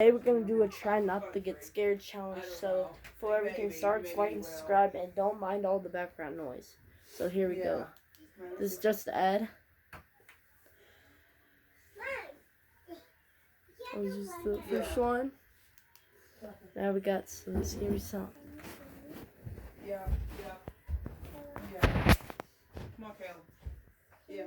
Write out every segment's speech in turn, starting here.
Today we're going to do a try not to get scared challenge. So before everything starts, like and subscribe and don't mind all the background noise. So here we go. This is just the ad. This is the first one. Now we got some scary sound. Yeah. Come on, Caleb. Yeah,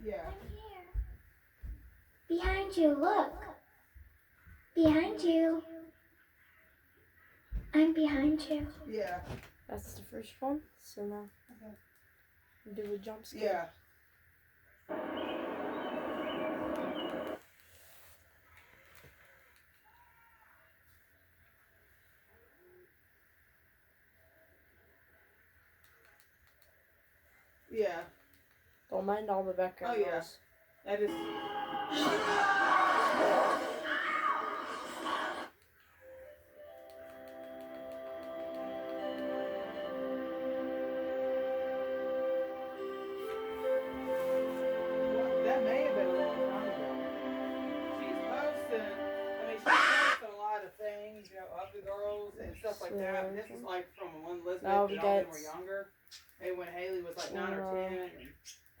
Yeah. Behind you, look. Behind you. I'm behind you. Yeah. That's the first one. So now do a jump scare. Yeah. Yeah. Don't mind all the background noise. That is. That may have been a long time ago. She's posted. She posted a lot of things, of the girls and stuff like that. And this is like from when Elizabeth and all them were younger. And when Haley was like 9 or 10. And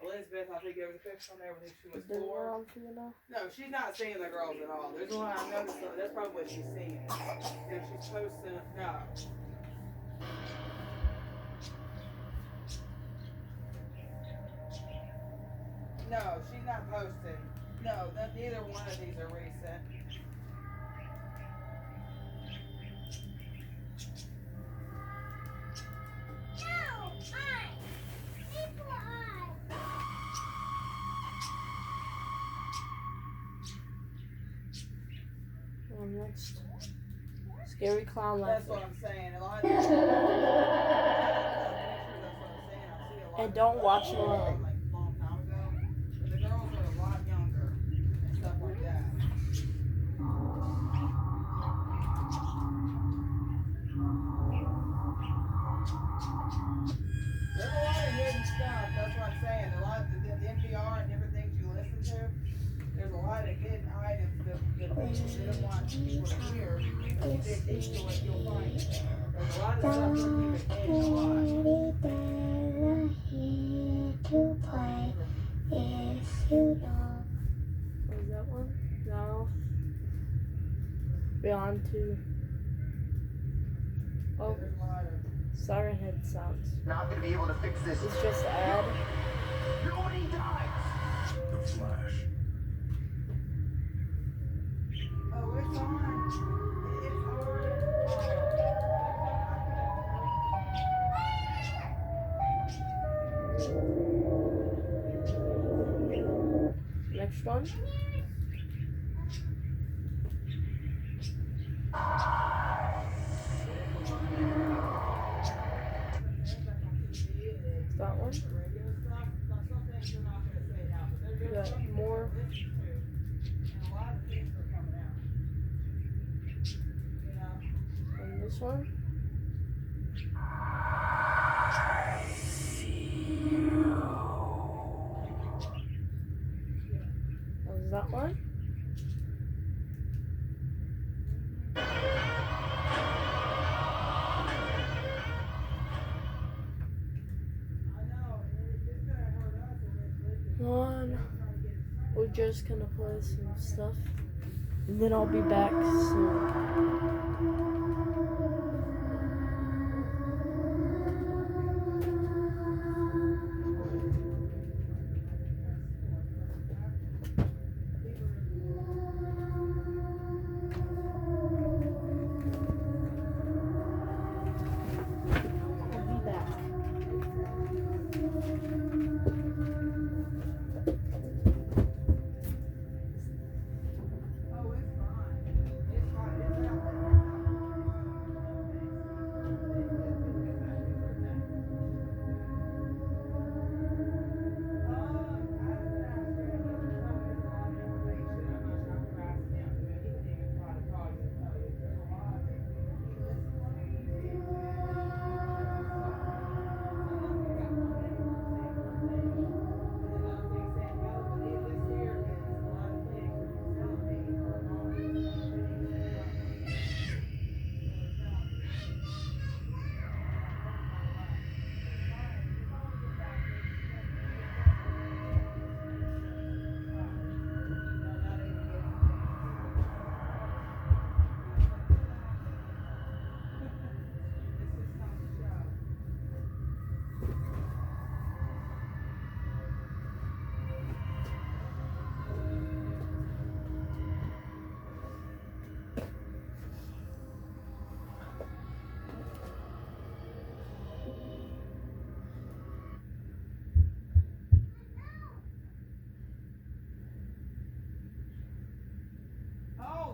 Elizabeth, I think there was a picture on there when she was 4. No, she's not seeing the girls at all. There's one I noticed. That's probably what she's seeing. She's posting. No. No, she's not posting. No, neither one of these are recent. Next, scary clown laughing. That's what I'm saying. A lot of and don't watch alone. Like a long time ago, but the girls are a lot younger and stuff like that. There's a lot of hidden stuff. That's what I'm saying. A lot of the NPR and different things you listen to. There's a lot of hidden items that people didn't want people to hear. If you dig into it, you'll find it. There's a lot of stuff that keep it hidden a lot. To play if you know. Was that one? No. Beyond 2. Oh, siren head sounds. Not gonna be able to fix this. It's just an ad. Nobody dies. The Flash. Oh, it's on. It's Next one. That one. We got more. And this one. What was that one? We're just gonna play some stuff, and then I'll be back soon.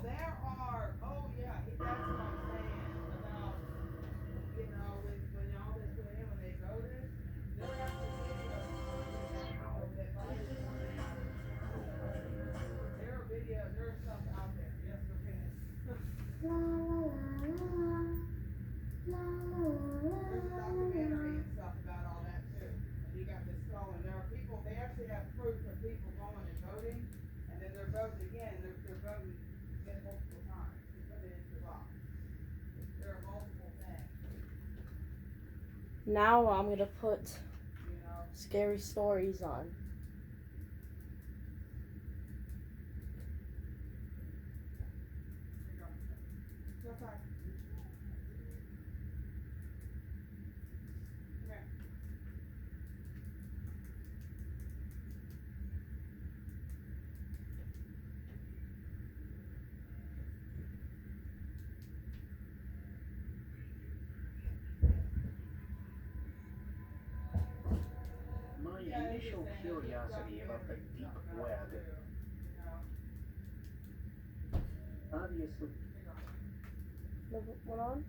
there are. Oh yeah, that's what I'm saying about. You know, when y'all just put in when they voted, there were actually videos that voted on it. There are videos. There is stuff out there. Yes, there is. La la la la la la There's a la documentary la. and stuff about all that too. And you got this stolen. There are people. They actually have proof of people going and voting, and then they're voting again. They're voting again multiple times to put it into the box. There are multiple things. Now I'm gonna put You know. scary stories on. Sometimes. Yeah. My initial curiosity about the deep web, obviously, What on?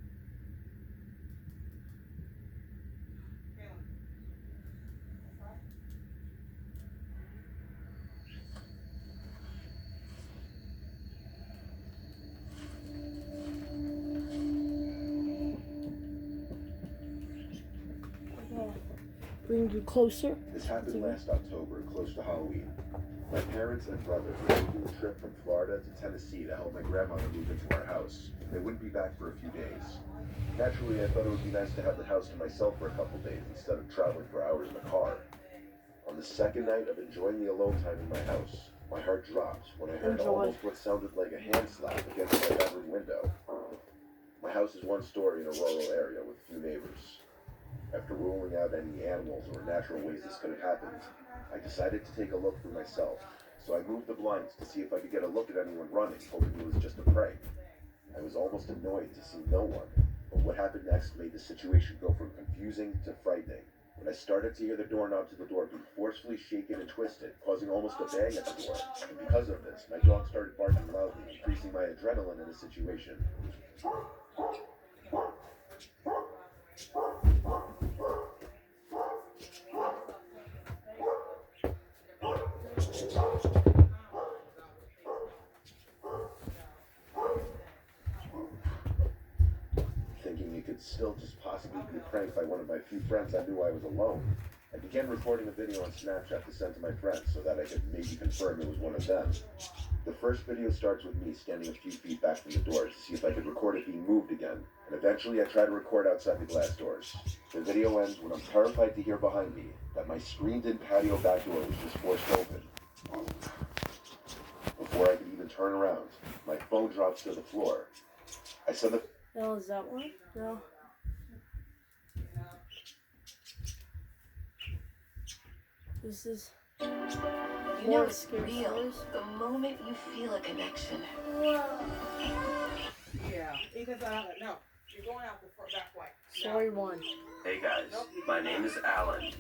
Bring you closer. This happened last October, close to Halloween. My parents and brother were taking a trip from Florida to Tennessee to help my grandmother move into our house. They wouldn't be back for a few days. Naturally, I thought it would be nice to have the house to myself for a couple days instead of traveling for hours in a car. On the second night of enjoying the alone time in my house, my heart dropped when I heard almost what sounded like a hand slap against my bedroom window. My house is one story in a rural area with few neighbors. After ruling out any animals or natural ways this could have happened, I decided to take a look for myself. So I moved the blinds to see if I could get a look at anyone running, hoping it was just a prank. I was almost annoyed to see no one, but what happened next made the situation go from confusing to frightening. When I started to hear the doorknob to the door being forcefully shaken and twisted, causing almost a bang at the door. And because of this, my dog started barking loudly, increasing my adrenaline in the situation. Thinking it could still just possibly be a prank by one of my few friends, I knew I was alone. I began recording a video on Snapchat to send to my friends so that I could maybe confirm it was one of them. The first video starts with me standing a few feet back from the door to see if I could record it being moved again, and eventually I try to record outside the glass doors. The video ends when I'm terrified to hear behind me that my screened-in patio back door was just forced open. Before I could even turn around, my phone drops to the floor. I said the No, is that one? No. This is You know it's scary real stories. the moment you feel a connection. Yeah. Ethan's not. No. You're going out the back way. Story one. Hey guys, my name is Alan.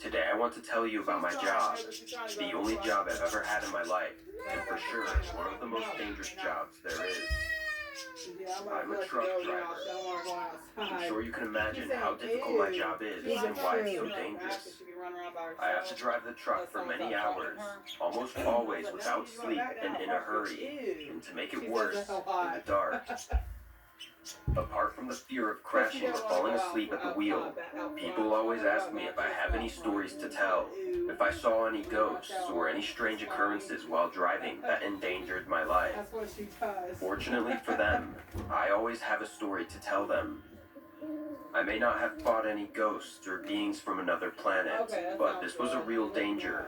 Today I want to tell you about my job. The only job I've ever had in my life, and for sure one of the most dangerous jobs there is. I'm a truck driver. I'm sure you can imagine how difficult my job is and why it's so dangerous. I have to drive the truck for many hours, almost always without sleep and in a hurry, and to make it worse, in the dark. Apart from the fear of crashing or falling asleep at the wheel, people always ask me if I have any stories to tell, if I saw any ghosts or any strange occurrences while driving that endangered my life. That's what she does. Fortunately for them, I always have a story to tell them. I may not have fought any ghosts or beings from another planet, but this was a real danger.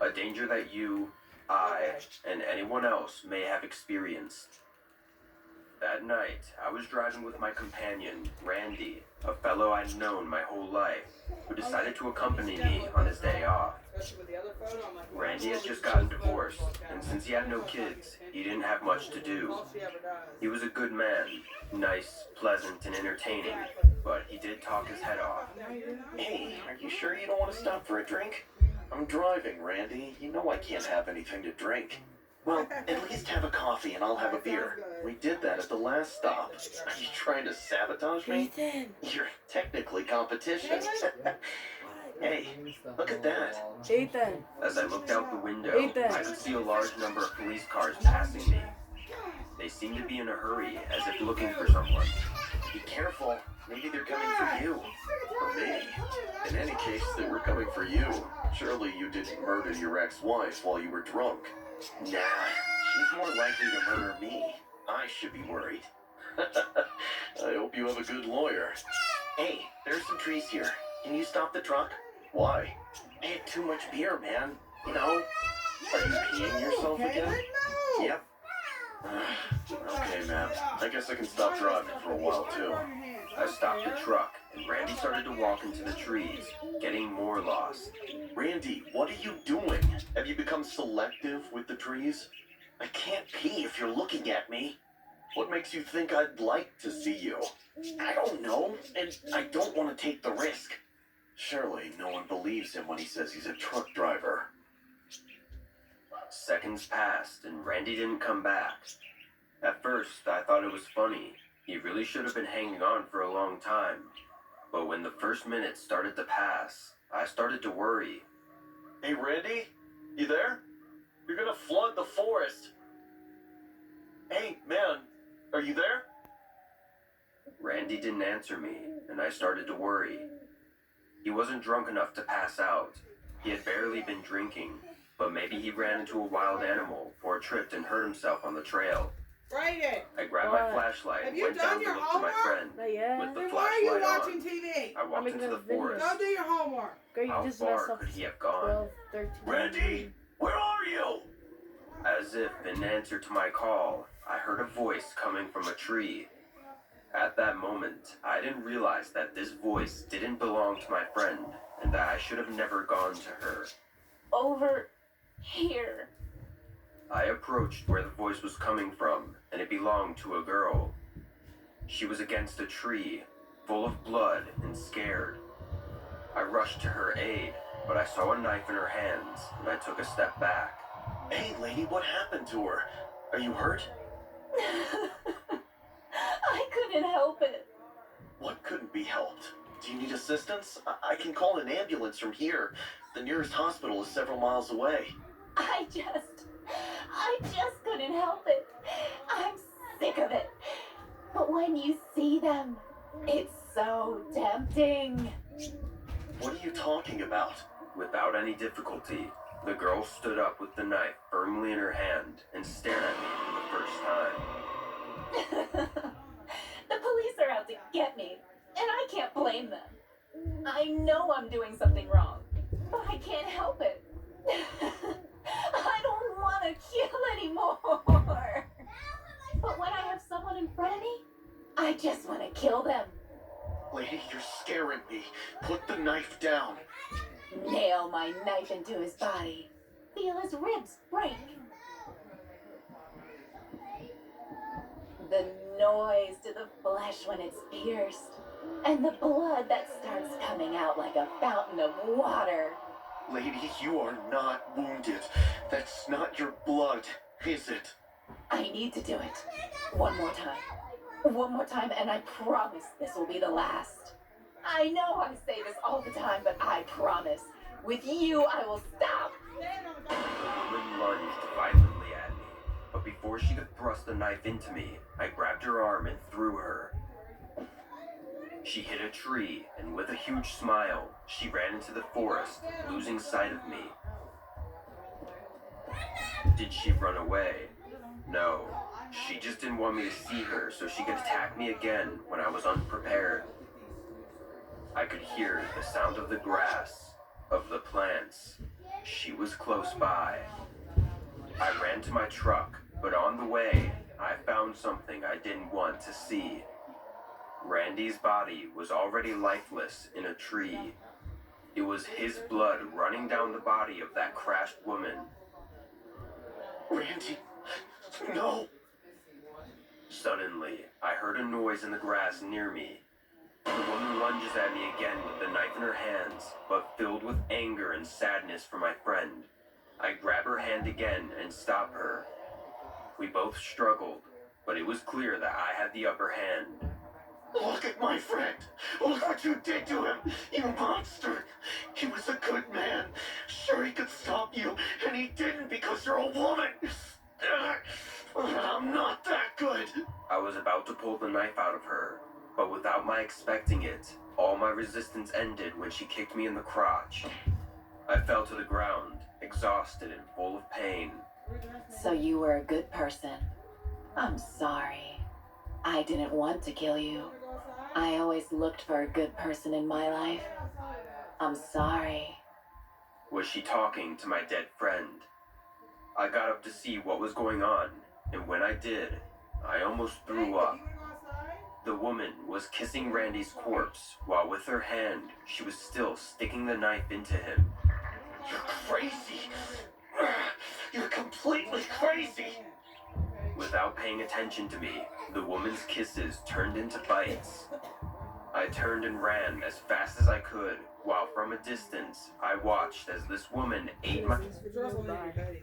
A danger that you, I, and anyone else may have experienced. That night, I was driving with my companion, Randy, a fellow I'd known my whole life, who decided to accompany me on his day off. Randy has just gotten divorced, and since he had no kids, he didn't have much to do. He was a good man, nice, pleasant, and entertaining, but he did talk his head off. hey, are you sure you don't want to stop for a drink? I'm driving, Randy. You know I can't have anything to drink. Well, at least have a coffee and I'll have a beer. We did that at the last stop. Are you trying to sabotage me? Ethan. You're technically competition. Hey, look at that. Ethan. As I looked out the window, Ethan. I could see a large number of police cars passing me. They seemed to be in a hurry, as if looking for someone. Be careful. Maybe they're coming for you. Or me. In any case, they were coming for you. Surely you didn't murder your ex-wife while you were drunk. Nah, she's more likely to murder me. I should be worried. I hope you have a good lawyer. Hey, there's some trees here. Can you stop the truck? Why? I had too much beer, man. You know? Are you peeing yourself again? Yep. Okay, man. I guess I can stop driving for a while, too. I stopped the truck, and Randy started to walk into the trees, getting more lost. Randy, what are you doing? Have you become selective with the trees? I can't pee if you're looking at me. What makes you think I'd like to see you? I don't know, and I don't want to take the risk. Surely no one believes him when he says he's a truck driver. Seconds passed, and Randy didn't come back. At first, I thought it was funny. He really should have been hanging on for a long time. But when the first minutes started to pass, I started to worry. Hey, Randy? You there? You're gonna flood the forest. Hey, man, are you there? Randy didn't answer me, and I started to worry. He wasn't drunk enough to pass out. He had barely been drinking, but maybe he ran into a wild animal or tripped and hurt himself on the trail. Brayden, I grabbed my flashlight and you went done down to your look for my homework? friend. Not yet. With the then why are you flashlight watching on, TV? I walked making into the a video. forest. Go do your homework. Girl, you How just far messed up could he have gone? 12, 13. Randy, where are you? As if in answer to my call, I heard a voice coming from a tree. At that moment, I didn't realize that this voice didn't belong to my friend, and that I should have never gone to her. Over here. I approached where the voice was coming from, and it belonged to a girl. She was against a tree, full of blood and scared. I rushed to her aid, but I saw a knife in her hands, and I took a step back. Hey, lady, what happened to her? Are you hurt? I couldn't help it. What couldn't be helped? Do you need assistance? I can call an ambulance from here. The nearest hospital is several miles away. I just couldn't help it. I'm sick of it. But when you see them, it's so tempting. What are you talking about? Without any difficulty, the girl stood up with the knife firmly in her hand and stared at me for the first time. The police are out to get me, and I can't blame them. I know I'm doing something wrong, but I can't help it. I don't want to kill anymore. But when I have someone in front of me, I just want to kill them. Lady, you're scaring me. Put the knife down. Nail my knife into his body. Feel his ribs break. The noise to the flesh when it's pierced. And the blood that starts coming out like a fountain of water. Lady, you are not wounded. That's not your blood, is it? I need to do it. One more time. One more time, and I promise this will be the last. I know I say this all the time, but I promise. With you, I will stop. The woman lunged violently at me, but before she could thrust the knife into me, I grabbed her arm and threw her. She hit a tree, and with a huge smile, she ran into the forest, losing sight of me. Did she run away? No. She just didn't want me to see her so she could attack me again when I was unprepared. I could hear the sound of the grass, of the plants. She was close by. I ran to my truck, but on the way, I found something I didn't want to see. Randy's body was already lifeless in a tree. It was his blood running down the body of that crashed woman. Randy, no! Suddenly, I heard a noise in the grass near me. The woman lunges at me again with the knife in her hands, but filled with anger and sadness for my friend. I grab her hand again and stop her. We both struggled, but it was clear that I had the upper hand. Look at my friend. Look what you did to him, you monster. He was a good man. Sure, he could stop you, and he didn't because you're a woman. I'm not that good. I was about to pull the knife out of her, but without my expecting it, all my resistance ended when she kicked me in the crotch. I fell to the ground, exhausted and full of pain. So you were a good person. I'm sorry. I didn't want to kill you. I always looked for a good person in my life. I'm sorry. Was she talking to my dead friend? I got up to see what was going on, and when I did, I almost threw up. The woman was kissing Randy's corpse, while with her hand, she was still sticking the knife into him. You're crazy. You're completely crazy. Without paying attention to me, the woman's kisses turned into bites. I turned and ran as fast as I could, while from a distance, I watched as this woman ate my... It's also Lady Betty.